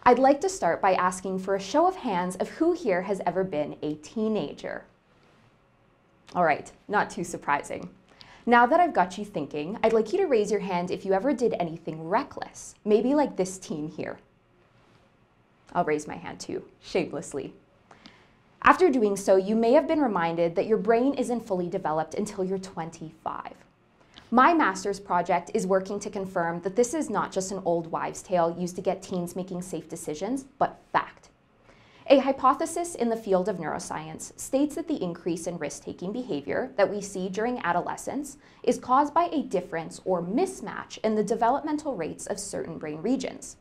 I'd like to start by asking for a show of hands of who here has ever been a teenager. All right, not too surprising. Now that I've got you thinking, I'd like you to raise your hand if you ever did anything reckless, maybe like this teen here. I'll raise my hand too, shamelessly. After doing so, you may have been reminded that your brain isn't fully developed until you're 25. My master's project is working to confirm that this is not just an old wives' tale used to get teens making safe decisions, but fact. A hypothesis in the field of neuroscience states that the increase in risk-taking behavior that we see during adolescence is caused by a difference or mismatch in the developmental rates of certain brain regions.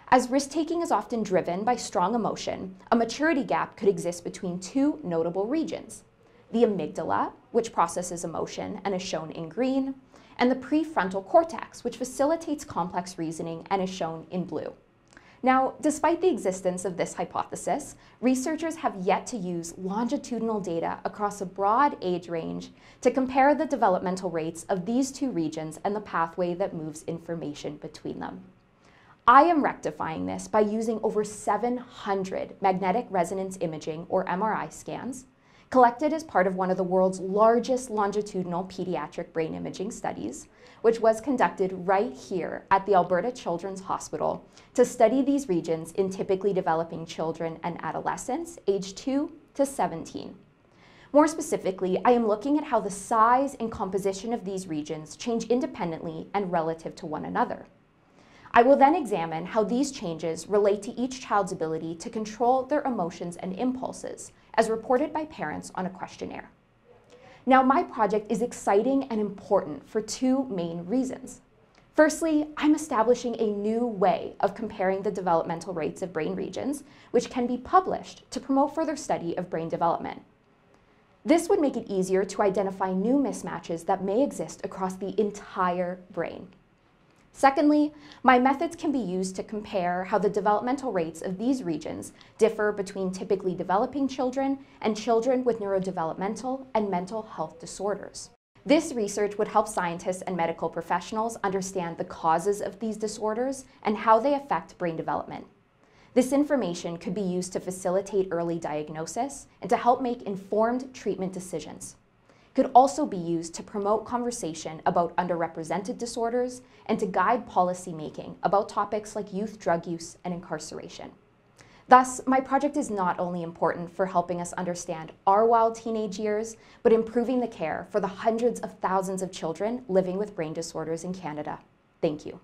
As risk-taking is often driven by strong emotion, a maturity gap could exist between two notable regions: the amygdala, which processes emotion and is shown in green, and the prefrontal cortex, which facilitates complex reasoning and is shown in blue. Now, despite the existence of this hypothesis, researchers have yet to use longitudinal data across a broad age range to compare the developmental rates of these two regions and the pathway that moves information between them. I am rectifying this by using over 700 magnetic resonance imaging, or MRI scans, collected as part of one of the world's largest longitudinal pediatric brain imaging studies, which was conducted right here at the Alberta Children's Hospital to study these regions in typically developing children and adolescents aged 2 to 17. More specifically, I am looking at how the size and composition of these regions change independently and relative to one another. I will then examine how these changes relate to each child's ability to control their emotions and impulses, as reported by parents on a questionnaire. Now, my project is exciting and important for two main reasons. Firstly, I'm establishing a new way of comparing the developmental rates of brain regions, which can be published to promote further study of brain development. This would make it easier to identify new mismatches that may exist across the entire brain. Secondly, my methods can be used to compare how the developmental rates of these regions differ between typically developing children and children with neurodevelopmental and mental health disorders. This research would help scientists and medical professionals understand the causes of these disorders and how they affect brain development. This information could be used to facilitate early diagnosis and to help make informed treatment decisions. Could also be used to promote conversation about underrepresented disorders and to guide policy making about topics like youth drug use and incarceration. Thus, my project is not only important for helping us understand our wild teenage years, but improving the care for the hundreds of thousands of children living with brain disorders in Canada. Thank you.